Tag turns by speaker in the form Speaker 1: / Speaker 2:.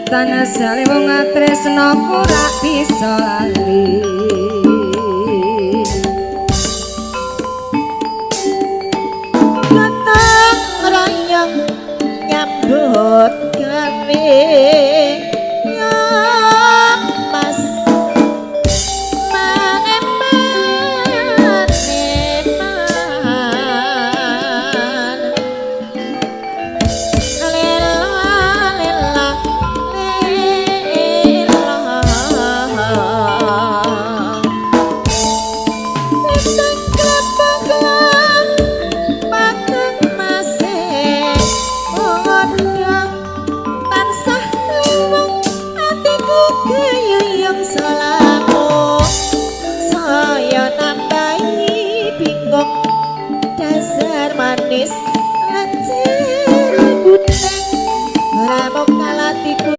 Speaker 1: tanah sale wong tresno ora bisa lali
Speaker 2: gotong royong nyambut gawe mas manis